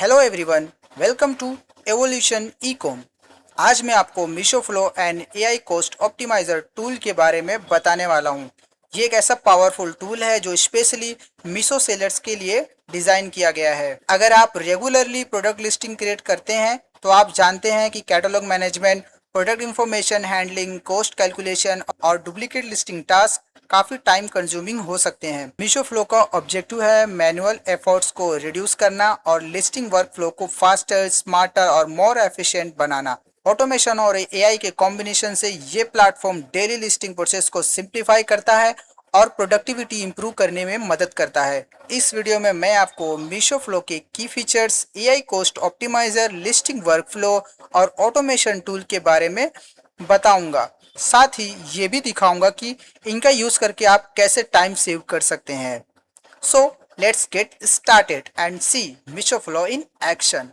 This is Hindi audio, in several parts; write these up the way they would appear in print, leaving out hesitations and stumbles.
Hello everyone, welcome to Evolution Ecom. आज मैं आपको Meesho flow and AI cost optimiser tool के बारे में बताने वाला हूँ। ये एक ऐसा पावरफुल टूल है जो स्पेशली मीशो सेलर्स के लिए डिज़ाइन किया गया है। अगर आप रेगुलरली प्रोडक्ट लिस्टिंग क्रिएट करते हैं तो आप जानते हैं कि catalogue management, product information handling, cost calculation और डुप्लीकेट लिस्टिंग टास्क काफ़ी टाइम कंज्यूमिंग हो सकते हैं। मीशो फ्लो का ऑब्जेक्टिव है मैनुअल एफर्ट्स को रिड्यूस करना और लिस्टिंग वर्क फ्लो को फास्टर, स्मार्टर और मोर एफिशिएंट बनाना। ऑटोमेशन और एआई के कॉम्बिनेशन से ये प्लेटफॉर्म डेली लिस्टिंग प्रोसेस को सिंप्लीफाई करता है और प्रोडक्टिविटी इंप्रूव करने में मदद करता है। इस वीडियो में मैं आपको मीशो फ्लो के की features, AI cost optimiser, listing workflow और ऑटोमेशन टूल के बारे में बताऊंगा। साथ ही ये भी दिखाऊंगा कि इनका यूज करके आप कैसे टाइम सेव कर सकते हैं। So let's get started and see Meesho flow in action.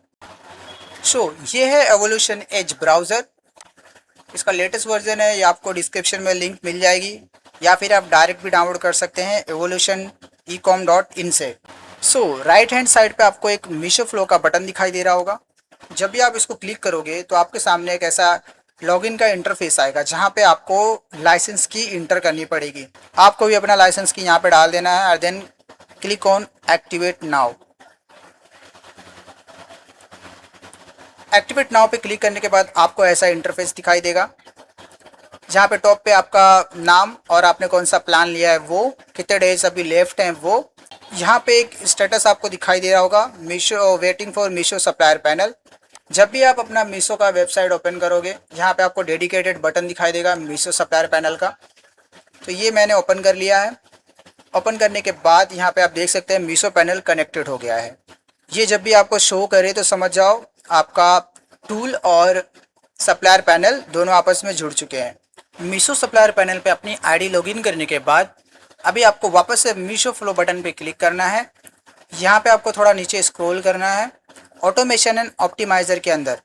ये है एवोल्यूशन एज ब्राउज़र। इसका लेटेस्ट वर्जन है, ये आपको डिस्क्रिप्शन में लिंक मिल जाएगी या फिर आप डायरेक्ट भी डाउनलोड कर सकते हैं evolutionecom.in से। राइट हैंड साइड पे आपको एक मीशो फ्लो का बटन दिखाई दे रहा होगा। जब भी आप इसको क्लिक करोगे तो आपके सामने एक ऐसा लॉगिन का इंटरफेस आएगा जहाँ पे आपको लाइसेंस की इंटर करनी पड़ेगी। आपको भी अपना लाइसेंस की यहाँ पे डाल देना है और then click on activate now. Activate now पे क्लिक करने के बाद आपको ऐसा इंटरफेस दिखाई देगा जहाँ पे टॉप पे आपका नाम और आपने कौन सा प्लान लिया है, वो कितने डेज अभी लेफ्ट हैं वो। यहाँ पे एक स्टेटस आपको दिखाई दे रहा होगा, Meesho waiting for Meesho supplier panel. जब भी आप अपना मीशो का वेबसाइट ओपन करोगे यहाँ पे आपको डेडिकेटेड बटन दिखाई देगा मीशो सप्लायर पैनल का। तो ये मैंने ओपन कर लिया है। ओपन करने के बाद यहाँ पे आप देख सकते हैं मीशो पैनल कनेक्टेड हो गया है। ये जब भी आपको शो करे तो समझ जाओ आपका टूल और सप्लायर पैनल दोनों आपस में जुड़ चुके हैं। मीशो सप्लायर पैनल पे अपनी आईडी लॉगिन करने के बाद अभी आपको वापस से मीशो फ्लो बटन पे क्लिक करना है। यहाँ पे आपको थोड़ा नीचे स्क्रॉल करना है। ऑटोमेशन एंड ऑप्टिमाइज़र के अंदर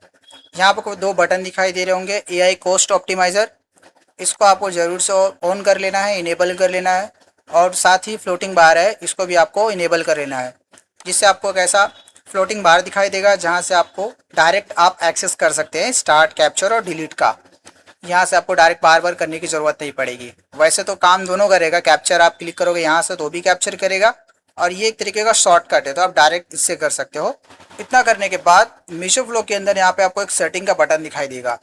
यहाँ आपको दो बटन दिखाई दे रहे होंगे, एआई कॉस्ट ऑप्टिमाइज़र। इसको आपको ज़रूर से ऑन कर लेना है, इनेबल कर लेना है। और साथ ही फ्लोटिंग बार है, इसको भी आपको इनेबल कर लेना है, जिससे आपको एक ऐसा फ्लोटिंग बार दिखाई देगा जहाँ से आपको डायरेक्ट आप एक्सेस कर सकते हैं स्टार्ट, कैप्चर और डिलीट का। यहाँ से आपको डायरेक्ट बार बार करने की ज़रूरत नहीं पड़ेगी। वैसे तो काम दोनों करेगा, कैप्चर आप क्लिक करोगे यहाँ से तो भी कैप्चर करेगा और ये एक तरीके का शॉर्टकट है तो आप डायरेक्ट इससे कर सकते हो। इतना करने के बाद मीशो फ्लो के अंदर यहाँ पे आपको एक सेटिंग का बटन दिखाई देगा,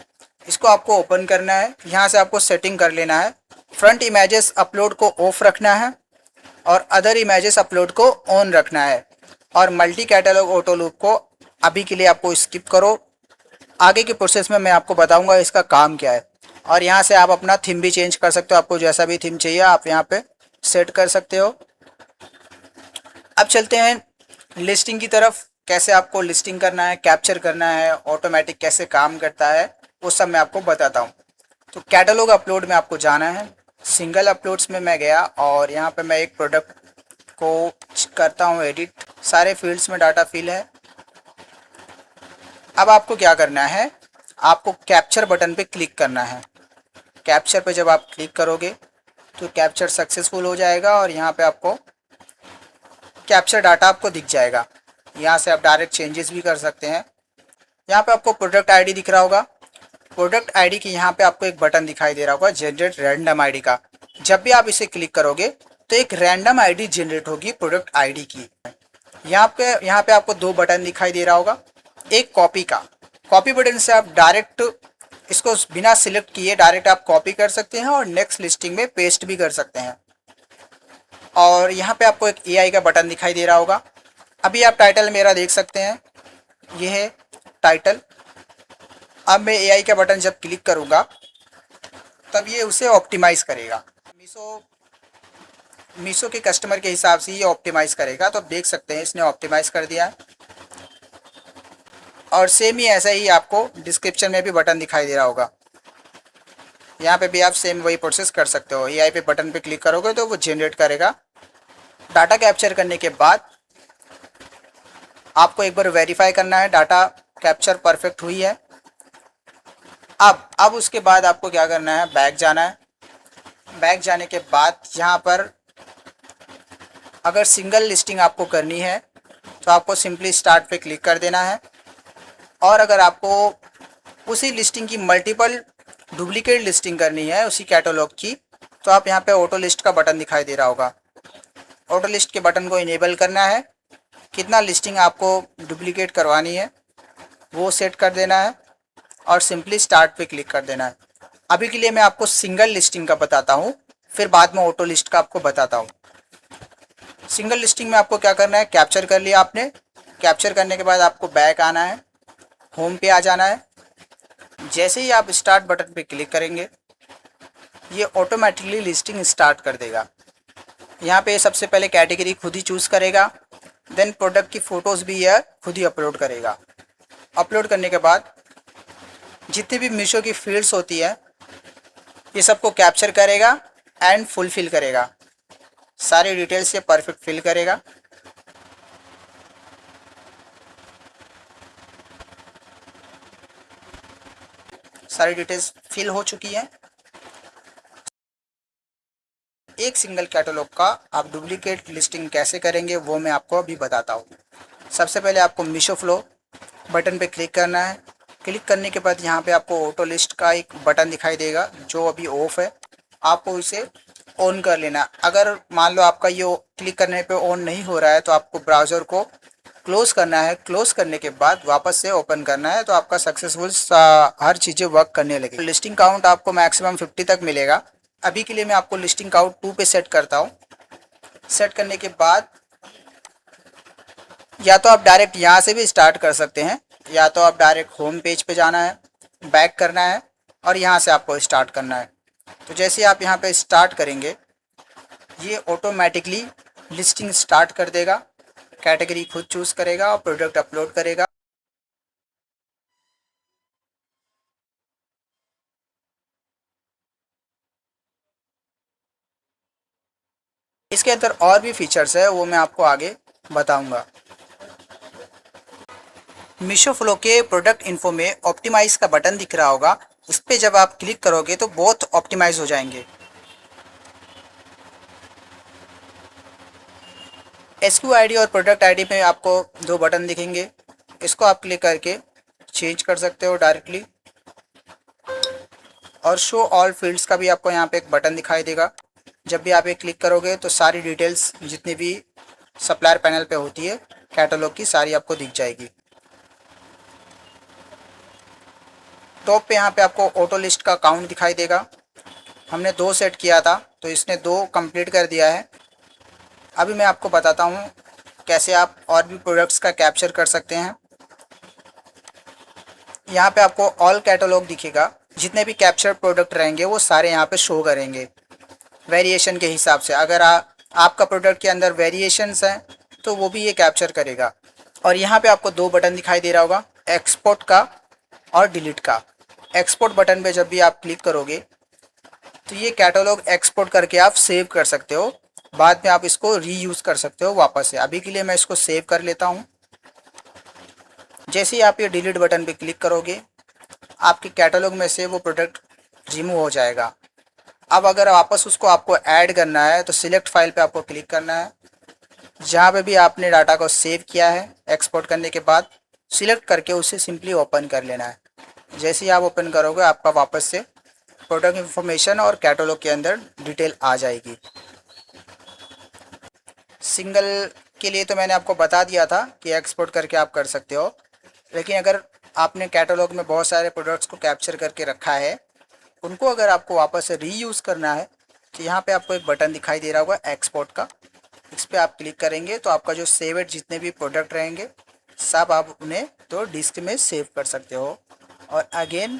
इसको आपको ओपन करना है। यहाँ से आपको सेटिंग कर लेना है। फ्रंट इमेजेस अपलोड को ऑफ रखना है और अदर इमेजेस अपलोड को ऑन रखना है। और मल्टी कैटलॉग ऑटो लूप को अभी के लिए आपको स्किप करो, आगे के प्रोसेस में मैं आपको बताऊंगा इसका काम क्या है। और यहाँ से आप अपना थीम भी चेंज कर सकते हो, आपको जैसा भी थीम चाहिए आप यहाँ पे सेट कर सकते हो। अब चलते हैं लिस्टिंग की तरफ। कैसे आपको लिस्टिंग करना है, कैप्चर करना है, ऑटोमेटिक कैसे काम करता है वो सब मैं आपको बताता हूँ। तो कैटलॉग अपलोड में आपको जाना है। सिंगल अपलोड्स में मैं गया और यहाँ पे मैं एक प्रोडक्ट को करता हूँ एडिट। सारे फील्ड्स में डाटा फिल है। अब आपको क्या करना है, आपको कैप्चर बटन पे क्लिक करना है। कैप्चर पे जब आप क्लिक करोगे तो कैप्चर सक्सेसफुल हो जाएगा और यहाँ पे आपको कैप्चर डाटा आपको दिख जाएगा। यहाँ से आप डायरेक्ट चेंजेस भी कर सकते हैं। यहाँ पे आपको प्रोडक्ट आईडी दिख रहा होगा। प्रोडक्ट आईडी की यहाँ पे आपको एक बटन दिखाई दे रहा होगा जनरेट रैंडम आईडी का। जब भी आप इसे क्लिक करोगे तो एक रैंडम आईडी जनरेट होगी प्रोडक्ट आईडी की। यहाँ पे आपको दो बटन दिखाई दे रहा होगा। एक कॉपी का, कॉपी बटन से आप डायरेक्ट इसको बिना सिलेक्ट किए डायरेक्ट आप कॉपी कर सकते हैं और नेक्स्ट लिस्टिंग में पेस्ट भी कर सकते हैं। और यहाँ पे आपको एक एआई का बटन दिखाई दे रहा होगा। अभी आप टाइटल मेरा देख सकते हैं, ये है टाइटल। अब मैं एआई का बटन जब क्लिक करूँगा तब ये उसे ऑप्टिमाइज़ करेगा। मीशो के कस्टमर के हिसाब से ये ऑप्टिमाइज़ करेगा। तो आप देख सकते हैं इसने ऑप्टिमाइज़ कर दिया है। और सेम ही ऐसा ही आपको डिस्क्रिप्शन में भी बटन दिखाई दे रहा होगा, यहाँ पे भी आप सेम वही प्रोसेस कर सकते हो। एआई पे बटन पे क्लिक करोगे तो वो जनरेट करेगा। डाटा कैप्चर करने के बाद आपको एक बार वेरीफाई करना है डाटा कैप्चर परफेक्ट हुई है। अब उसके बाद आपको क्या करना है, बैक जाना है। बैक जाने के बाद यहाँ पर अगर सिंगल लिस्टिंग आपको करनी है तो आपको सिंपली स्टार्ट पे क्लिक कर देना है। और अगर आपको उसी लिस्टिंग की मल्टीपल डुप्लीकेट लिस्टिंग करनी है उसी कैटलॉग की, तो आप यहाँ पे ऑटो लिस्ट का बटन दिखाई दे रहा होगा, ऑटो लिस्ट के बटन को इनेबल करना है। कितना लिस्टिंग आपको डुप्लीकेट करवानी है वो सेट कर देना है और सिंपली स्टार्ट पे क्लिक कर देना है। अभी के लिए मैं आपको सिंगल लिस्टिंग का बताता हूँ, फिर बाद में ऑटो लिस्ट का आपको बताता हूँ। सिंगल लिस्टिंग में आपको क्या करना है, कैप्चर कर लिया आपने, कैप्चर करने के बाद आपको बैक आना है, होम पे आ जाना है। जैसे ही आप स्टार्ट बटन पे क्लिक करेंगे ये ऑटोमेटिकली लिस्टिंग स्टार्ट कर देगा। यहाँ पे सबसे पहले कैटेगरी खुद ही चूज़ करेगा, देन प्रोडक्ट की फ़ोटोज़ भी यह खुद ही अपलोड करेगा। अपलोड करने के बाद जितनी भी मीशो की फील्ड्स होती है ये सबको कैप्चर करेगा एंड फुलफिल करेगा, सारी डिटेल्स ये परफेक्ट फिल करेगा। सारी डिटेल्स फिल हो चुकी हैं। एक सिंगल कैटलॉग का आप डुप्लीकेट लिस्टिंग कैसे करेंगे वो मैं आपको अभी बताता हूँ। सबसे पहले आपको मीशो फ्लो बटन पे क्लिक करना है। क्लिक करने के बाद यहाँ पे आपको ऑटो लिस्ट का एक बटन दिखाई देगा जो अभी ऑफ है, आपको इसे ऑन कर लेना। अगर मान लो आपका ये क्लिक करने पे ऑन नहीं हो रहा है तो आपको ब्राउज़र को क्लोज़ करना है। क्लोज़ करने के बाद वापस से ओपन करना है तो आपका सक्सेसफुल हर चीज़ें वर्क करने लगेगी। लिस्टिंग काउंट आपको मैक्सिमम 50 तक मिलेगा। अभी के लिए मैं आपको लिस्टिंग काउंट 2 पे सेट करता हूँ। सेट करने के बाद या तो आप डायरेक्ट यहाँ से भी स्टार्ट कर सकते हैं, या तो आप डायरेक्ट होम पेज पे जाना है, बैक करना है और यहाँ से आपको स्टार्ट करना है। तो जैसे आप यहाँ पे स्टार्ट करेंगे ये ऑटोमेटिकली लिस्टिंग स्टार्ट कर देगा, कैटेगरी खुद चूज़ करेगा और प्रोडक्ट अपलोड करेगा। इसके अंदर और भी फीचर्स है वो मैं आपको आगे बताऊंगा। मीशो फ्लो के प्रोडक्ट इन्फो में ऑप्टिमाइज का बटन दिख रहा होगा, उस पर जब आप क्लिक करोगे तो बहुत ऑप्टिमाइज हो जाएंगे। एसक्यू आईडी और प्रोडक्ट आईडी में आपको दो बटन दिखेंगे, इसको आप क्लिक करके चेंज कर सकते हो डायरेक्टली। और शो ऑल फील्ड्स का भी आपको यहाँ पे एक बटन दिखाई देगा। जब भी आप ये क्लिक करोगे तो सारी डिटेल्स जितनी भी सप्लायर पैनल पे होती है कैटलॉग की सारी आपको दिख जाएगी। टॉप पे यहाँ पे आपको ऑटो लिस्ट का काउंट दिखाई देगा। हमने 2 सेट किया था तो इसने 2 कंप्लीट कर दिया है। अभी मैं आपको बताता हूँ कैसे आप और भी प्रोडक्ट्स का कैप्चर कर सकते हैं। यहाँ पे आपको ऑल कैटलॉग दिखेगा, जितने भी कैप्चर प्रोडक्ट रहेंगे वो सारे यहाँ पे शो करेंगे वेरिएशन के हिसाब से। अगर आपका प्रोडक्ट के अंदर वेरिएशंस हैं तो वो भी ये कैप्चर करेगा। और यहाँ पे आपको 2 बटन दिखाई दे रहा होगा, एक्सपोर्ट का और डिलीट का। एक्सपोर्ट बटन पे जब भी आप क्लिक करोगे तो ये कैटलॉग एक्सपोर्ट करके आप सेव कर सकते हो, बाद में आप इसको रीयूज़ कर सकते हो वापस से। अभी के लिए मैं इसको सेव कर लेता हूँ। जैसे ही आप ये डिलीट बटन पे क्लिक करोगे आपके कैटलॉग में से वो प्रोडक्ट रिमूव हो जाएगा। अब अगर वापस उसको आपको ऐड करना है तो सिलेक्ट फाइल पे आपको क्लिक करना है। जहाँ पे भी आपने डाटा को सेव किया है एक्सपोर्ट करने के बाद सिलेक्ट करके उसे सिंपली ओपन कर लेना है। जैसे ही आप ओपन करोगे आपका वापस से प्रोडक्ट इन्फॉर्मेशन और कैटलॉग के अंदर डिटेल आ जाएगी। सिंगल के लिए तो मैंने आपको बता दिया था कि एक्सपोर्ट करके आप कर सकते हो, लेकिन अगर आपने कैटलॉग में बहुत सारे प्रोडक्ट्स को कैप्चर करके रखा है उनको अगर आपको वापस से रीयूज़ करना है तो यहाँ पे आपको एक बटन दिखाई दे रहा होगा एक्सपोर्ट का, इस पर आप क्लिक करेंगे तो आपका जो सेवेड जितने भी प्रोडक्ट रहेंगे सब आप उन्हें तो डिस्क में सेव कर सकते हो। और अगेन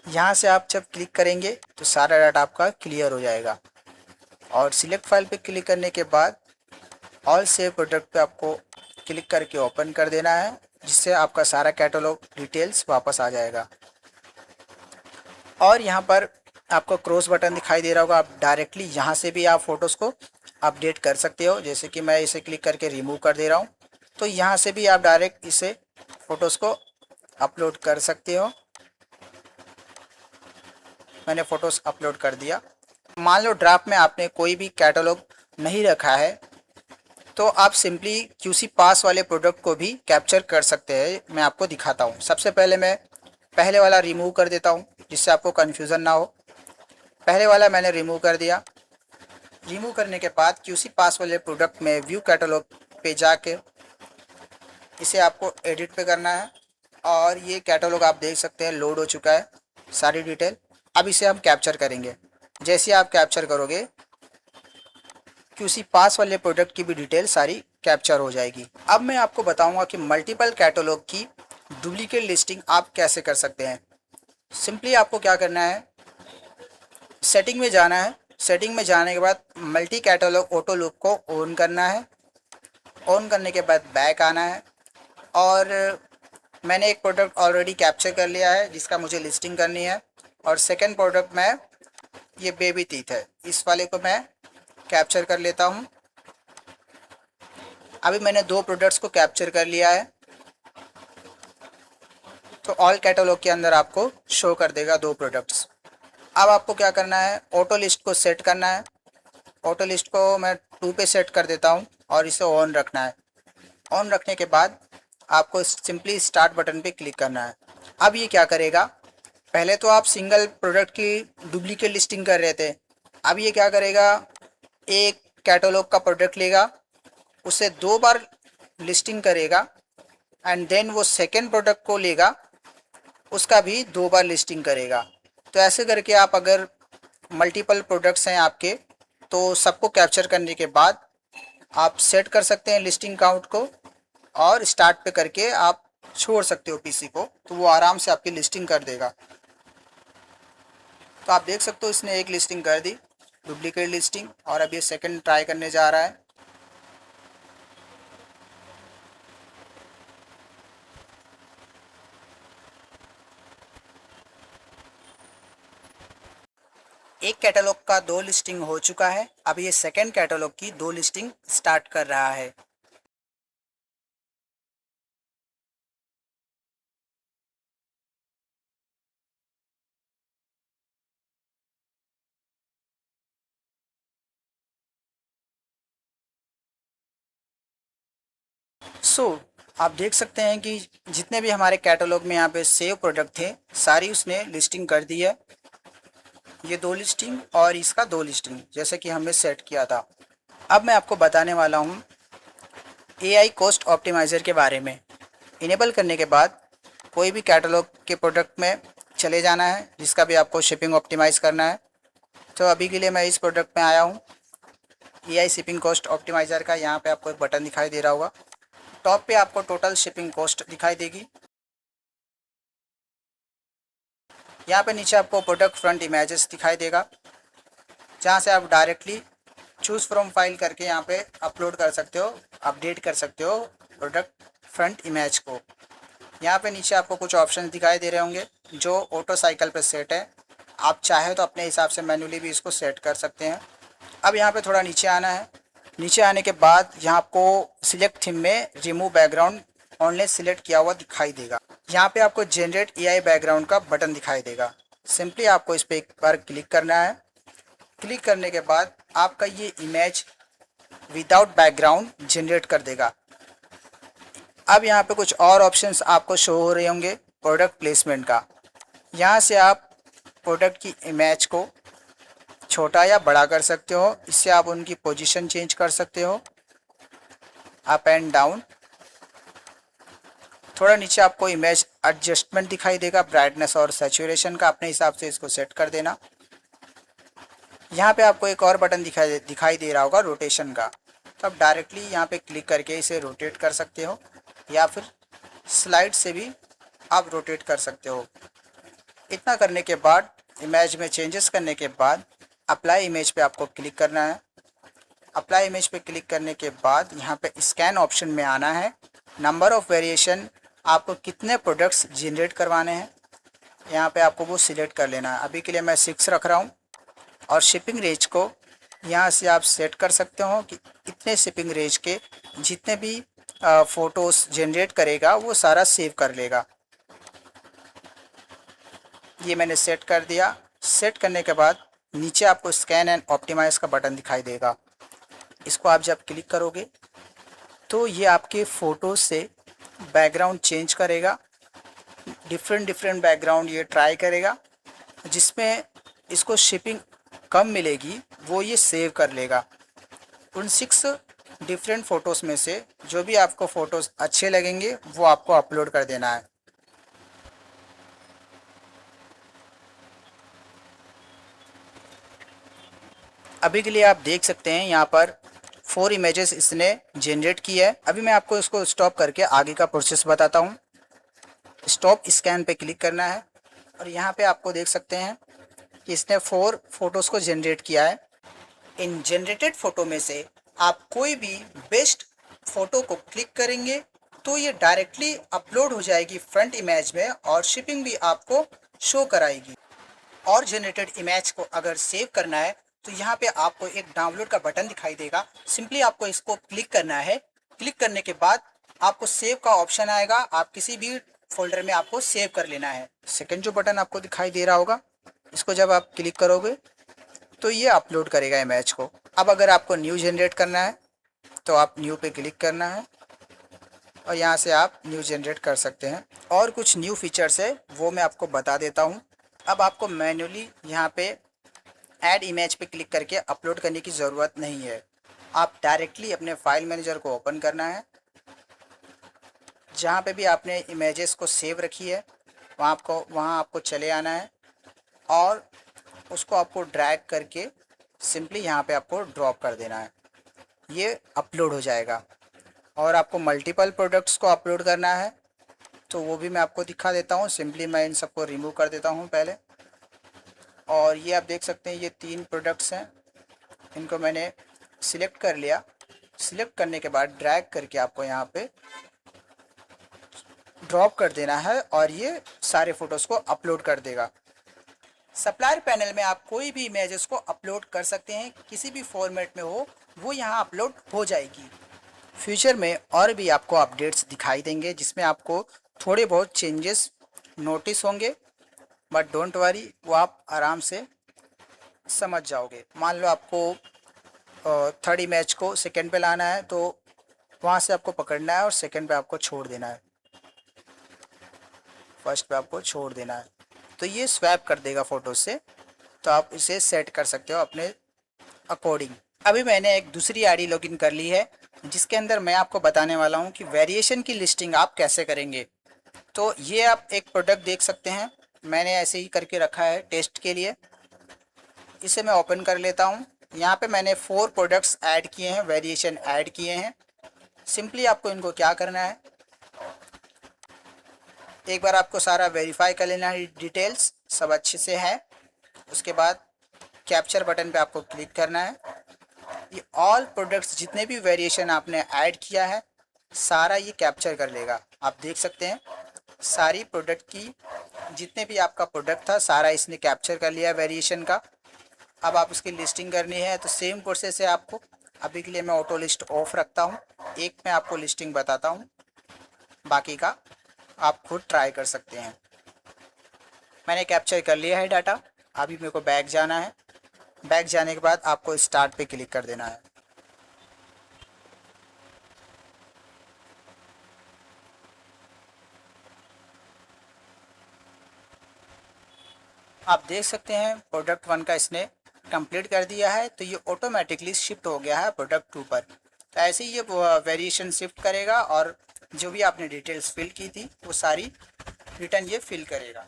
यहाँ से आप जब क्लिक करेंगे तो सारा डाटा आपका क्लियर हो जाएगा। और सिलेक्ट फाइल पे क्लिक करने के बाद ऑल सेव प्रोडक्ट पे आपको क्लिक करके ओपन कर देना है, जिससे आपका सारा कैटलॉग डिटेल्स वापस आ जाएगा। और यहाँ पर आपको क्रॉस बटन दिखाई दे रहा होगा, आप डायरेक्टली यहाँ से भी आप फ़ोटोज़ को अपडेट कर सकते हो। जैसे कि मैं इसे क्लिक करके रिमूव कर दे रहा हूँ तो यहाँ से भी आप डायरेक्ट इसे फ़ोटोज़ को अपलोड कर सकते हो। मैंने फ़ोटोज़ अपलोड कर दिया। मान लो ड्राफ्ट में आपने कोई भी कैटलॉग नहीं रखा है तो आप सिंपली क्यूसी पास वाले प्रोडक्ट को भी कैप्चर कर सकते हैं। मैं आपको दिखाता हूँ। सबसे पहले मैं पहले वाला रिमूव कर देता हूँ जिससे आपको कन्फ्यूज़न ना हो। पहले वाला मैंने रिमूव कर दिया। रिमूव करने के बाद क्यूसी पास वाले प्रोडक्ट में व्यू कैटलॉग पे जाके इसे आपको एडिट पे करना है और ये कैटलॉग आप देख सकते हैं लोड हो चुका है सारी डिटेल। अब इसे हम कैप्चर करेंगे। जैसे आप कैप्चर करोगे क्यूसी पास वाले प्रोडक्ट की भी डिटेल सारी कैप्चर हो जाएगी। अब मैं आपको बताऊंगा कि मल्टीपल कैटलॉग की डुप्लीकेट लिस्टिंग आप कैसे कर सकते हैं। सिंपली आपको क्या करना है, सेटिंग में जाना है। सेटिंग में जाने के बाद मल्टी कैटलॉग ऑटो लूप को ऑन करना है। ऑन करने के बाद बैक आना है और मैंने एक प्रोडक्ट ऑलरेडी कैप्चर कर लिया है जिसका मुझे लिस्टिंग करनी है। और सेकंड प्रोडक्ट में ये बेबी टीथ है, इस वाले को मैं कैप्चर कर लेता हूँ। अभी मैंने दो प्रोडक्ट्स को कैप्चर कर लिया है तो ऑल कैटलॉग के अंदर आपको शो कर देगा दो प्रोडक्ट्स। अब आपको क्या करना है, ऑटो लिस्ट को सेट करना है। ऑटो लिस्ट को मैं 2 पे सेट कर देता हूँ और इसे ऑन रखना है। ऑन रखने के बाद आपको सिंपली स्टार्ट बटन पे क्लिक करना है। अब ये क्या करेगा, पहले तो आप सिंगल प्रोडक्ट की डुप्लीकेट लिस्टिंग कर रहे थे, अब ये क्या करेगा, एक कैटलॉग का प्रोडक्ट लेगा, उसे 2 बार लिस्टिंग करेगा एंड देन वो सेकेंड प्रोडक्ट को लेगा, उसका भी 2 बार लिस्टिंग करेगा। तो ऐसे करके आप अगर मल्टीपल प्रोडक्ट्स हैं आपके तो सबको कैप्चर करने के बाद आप सेट कर सकते हैं लिस्टिंग काउंट को और स्टार्ट पे करके आप छोड़ सकते हो पीसी को, तो वो आराम से आपकी लिस्टिंग कर देगा। तो आप देख सकते हो इसने एक लिस्टिंग कर दी डुप्लीकेट लिस्टिंग और अब ये सेकंड ट्राई करने जा रहा है। एक कैटलॉग का 2 लिस्टिंग हो चुका है, अब ये सेकंड कैटलॉग की 2 लिस्टिंग स्टार्ट कर रहा है। आप देख सकते हैं कि जितने भी हमारे कैटलॉग में यहाँ पे सेव प्रोडक्ट थे सारी उसने लिस्टिंग कर दी है। ये 2 लिस्टिंग और इसका 2 लिस्टिंग जैसे कि हमने सेट किया था। अब मैं आपको बताने वाला हूँ एआई कॉस्ट ऑप्टिमाइज़र के बारे में। इनेबल करने के बाद कोई भी कैटलॉग के प्रोडक्ट में चले जाना है जिसका भी आपको शिपिंग ऑप्टिमाइज़ करना है। तो अभी के लिए मैं इस प्रोडक्ट में आया हूँ एआई शिपिंग कॉस्ट ऑप्टिमाइज़र का। यहाँ पे आपको एक बटन दिखाई दे रहा होगा, टॉप पे आपको टोटल शिपिंग कॉस्ट दिखाई देगी। यहाँ पे नीचे आपको प्रोडक्ट फ्रंट इमेजेस दिखाई देगा जहाँ से आप डायरेक्टली चूज़ फ्रॉम फाइल करके यहाँ पे अपलोड कर सकते हो, अपडेट कर सकते हो प्रोडक्ट फ्रंट इमेज को। यहाँ पे नीचे आपको कुछ ऑप्शन दिखाई दे रहे होंगे जो ऑटो साइकिल पे सेट है। आप चाहे तो अपने हिसाब से मैन्युअली भी इसको सेट कर सकते हैं। अब यहाँ पे थोड़ा नीचे आना है। नीचे आने के बाद यहाँ आपको सिलेक्ट थीम में रिमूव बैकग्राउंड ऑनलाइन सिलेक्ट किया हुआ दिखाई देगा। यहाँ पे आपको जनरेट एआई बैकग्राउंड का बटन दिखाई देगा। सिंपली आपको इस पर एक बार क्लिक करना है। क्लिक करने के बाद आपका ये इमेज विदाउट बैकग्राउंड जनरेट कर देगा। अब यहाँ पे कुछ और ऑप्शंस आपको शो हो रहे होंगे प्रोडक्ट प्लेसमेंट का। यहाँ से आप प्रोडक्ट की इमेज को छोटा या बड़ा कर सकते हो। इससे आप उनकी पोजीशन चेंज कर सकते हो अप एंड डाउन। थोड़ा नीचे आपको इमेज एडजस्टमेंट दिखाई देगा, ब्राइटनेस और सैचुरेशन का अपने हिसाब से इसको सेट कर देना। यहाँ पे आपको एक और बटन दिखाई दे रहा होगा रोटेशन का, तो आप डायरेक्टली यहाँ पे क्लिक करके इसे रोटेट कर सकते हो या फिर स्लाइड से भी आप रोटेट कर सकते हो। इतना करने के बाद इमेज में चेंजेस करने के बाद अप्लाई इमेज पे आपको क्लिक करना है। अप्लाई इमेज पे क्लिक करने के बाद यहाँ पे स्कैन ऑप्शन में आना है। नंबर ऑफ़ वेरिएशन आपको कितने प्रोडक्ट्स जनरेट करवाने हैं यहाँ पे आपको वो सिलेक्ट कर लेना है। अभी के लिए मैं 6 रख रहा हूँ और शिपिंग रेंज को यहाँ से आप सेट कर सकते हो कि इतने शिपिंग रेंज के जितने भी फ़ोटोज़ जनरेट करेगा वो सारा सेव कर लेगा। ये मैंने सेट कर दिया। सेट करने के बाद नीचे आपको स्कैन एंड ऑप्टिमाइज़ का बटन दिखाई देगा। इसको आप जब क्लिक करोगे तो ये आपके फ़ोटो से बैकग्राउंड चेंज करेगा, डिफरेंट बैकग्राउंड ये ट्राई करेगा। जिसमें इसको शिपिंग कम मिलेगी वो ये सेव कर लेगा। उन 6 डिफरेंट फ़ोटोज़ में से जो भी आपको फ़ोटोज़ अच्छे लगेंगे वो आपको अपलोड कर देना है। अभी के लिए आप देख सकते हैं यहाँ पर 4 इमेजेस इसने जनरेट की है। अभी मैं आपको इसको स्टॉप करके आगे का प्रोसेस बताता हूँ। स्टॉप स्कैन पे क्लिक करना है और यहाँ पे आपको देख सकते हैं कि इसने 4 फोटोज़ को जनरेट किया है। इन जनरेटेड फ़ोटो में से आप कोई भी बेस्ट फ़ोटो को क्लिक करेंगे तो ये डायरेक्टली अपलोड हो जाएगी फ्रंट इमेज में और शिपिंग भी आपको शो कराएगी। और जनरेटेड इमेज को अगर सेव करना है तो यहाँ पे आपको एक डाउनलोड का बटन दिखाई देगा। सिंपली आपको इसको क्लिक करना है। क्लिक करने के बाद आपको सेव का ऑप्शन आएगा। आप किसी भी फोल्डर में आपको सेव कर लेना है। सेकंड जो बटन आपको दिखाई दे रहा होगा, इसको जब आप क्लिक करोगे तो ये अपलोड करेगा इमेज को। अब अगर आपको न्यू जनरेट करना है तो आप न्यू पे क्लिक करना है और यहाँ से आप न्यू जनरेट कर सकते हैं। और कुछ न्यू फीचर्स है वो मैं आपको बता देता हूँ। अब आपको मैन्युअली यहाँ पे ऐड इमेज पे क्लिक करके अपलोड करने की ज़रूरत नहीं है। आप डायरेक्टली अपने फाइल मैनेजर को ओपन करना है। जहाँ पे भी आपने इमेजेस को सेव रखी है वहाँ आपको चले आना है और उसको आपको ड्रैग करके सिंपली यहाँ पे आपको ड्रॉप कर देना है। ये अपलोड हो जाएगा। और आपको मल्टीपल प्रोडक्ट्स को अपलोड करना है तो वो भी मैं आपको दिखा देता हूँ। सिंपली मैं इन सबको रिमूव कर देता हूँ पहले। और ये आप देख सकते हैं ये 3 प्रोडक्ट्स हैं, इनको मैंने सिलेक्ट कर लिया। सिलेक्ट करने के बाद ड्रैग करके आपको यहाँ पे ड्रॉप कर देना है और ये सारे फ़ोटोज़ को अपलोड कर देगा। सप्लायर पैनल में आप कोई भी इमेजेस को अपलोड कर सकते हैं, किसी भी फॉर्मेट में हो वो यहाँ अपलोड हो जाएगी। फ्यूचर में और भी आपको अपडेट्स दिखाई देंगे जिसमें आपको थोड़े बहुत चेंजेस नोटिस होंगे, बट डोंट वरी, वो आप आराम से समझ जाओगे। मान लो आपको थर्ड इमेज को सेकंड पे लाना है तो वहाँ से आपको पकड़ना है और सेकंड पे आपको छोड़ देना है, फर्स्ट पे आपको छोड़ देना है तो ये स्वैप कर देगा फ़ोटो से। तो आप इसे सेट कर सकते हो अपने अकॉर्डिंग। अभी मैंने एक दूसरी आईडी लॉगिन कर ली है जिसके अंदर मैं आपको बताने वाला हूँ कि वेरिएशन की लिस्टिंग आप कैसे करेंगे। तो ये आप एक प्रोडक्ट देख सकते हैं, मैंने ऐसे ही करके रखा है टेस्ट के लिए। इसे मैं ओपन कर लेता हूँ। यहाँ पे मैंने 4 प्रोडक्ट्स ऐड किए हैं, वेरिएशन ऐड किए हैं। सिंपली आपको इनको क्या करना है, एक बार आपको सारा वेरीफाई कर लेना है, डिटेल्स सब अच्छे से है। उसके बाद कैप्चर बटन पे आपको क्लिक करना है। ये ऑल प्रोडक्ट्स जितने भी वेरिएशन आपने ऐड किया है सारा ये कैप्चर कर लेगा। आप देख सकते हैं सारी प्रोडक्ट की जितने भी आपका प्रोडक्ट था सारा इसने कैप्चर कर लिया वेरिएशन का। अब आप उसकी लिस्टिंग करनी है तो सेम प्रोसेस है आपको। अभी के लिए मैं ऑटो लिस्ट ऑफ रखता हूँ। एक मैं आपको लिस्टिंग बताता हूँ, बाकी का आप खुद ट्राई कर सकते हैं। मैंने कैप्चर कर लिया है डाटा। अभी मेरे को बैक जाना है। बैक जाने के बाद आपको स्टार्ट पे क्लिक कर देना है। आप देख सकते हैं प्रोडक्ट 1 का इसने कंप्लीट कर दिया है तो ये ऑटोमेटिकली शिफ्ट हो गया है प्रोडक्ट 2 पर। तो ऐसे ही ये वेरिएशन शिफ्ट करेगा और जो भी आपने डिटेल्स फिल की थी वो सारी रिटर्न ये फिल करेगा।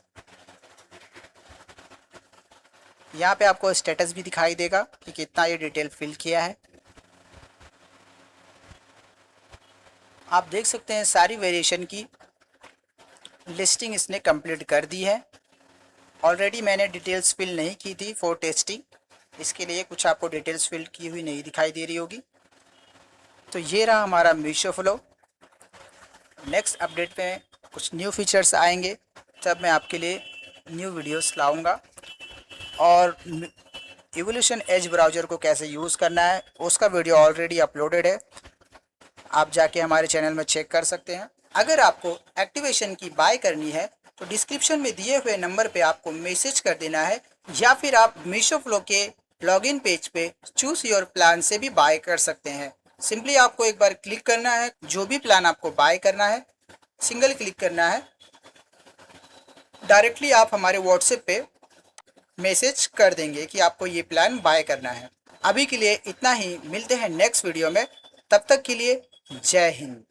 यहाँ पे आपको स्टेटस भी दिखाई देगा कि कितना ये डिटेल फिल किया है। आप देख सकते हैं सारी वेरिएशन की लिस्टिंग इसने कंप्लीट कर दी है। ऑलरेडी मैंने डिटेल्स फिल नहीं की थी फॉर टेस्टिंग, इसके लिए कुछ आपको डिटेल्स फिल की हुई नहीं दिखाई दे रही होगी। तो ये रहा हमारा मीशो फ्लो। नेक्स्ट अपडेट में कुछ न्यू फीचर्स आएंगे तब मैं आपके लिए न्यू वीडियोस लाऊंगा। और इवोल्यूशन एज ब्राउज़र को कैसे यूज़ करना है उसका वीडियो ऑलरेडी अपलोडेड है, आप जाके हमारे चैनल में चेक कर सकते हैं। अगर आपको एक्टिवेशन की बाय करनी है तो डिस्क्रिप्शन में दिए हुए नंबर पे आपको मैसेज कर देना है या फिर आप मीशो फ्लो के लॉगिन पेज पे चूज़ योर प्लान से भी बाय कर सकते हैं। सिंपली आपको एक बार क्लिक करना है, जो भी प्लान आपको बाय करना है सिंगल क्लिक करना है, डायरेक्टली आप हमारे व्हाट्सएप पे मैसेज कर देंगे कि आपको ये प्लान बाय करना है। अभी के लिए इतना ही, मिलते हैं नेक्स्ट वीडियो में, तब तक के लिए जय हिंद।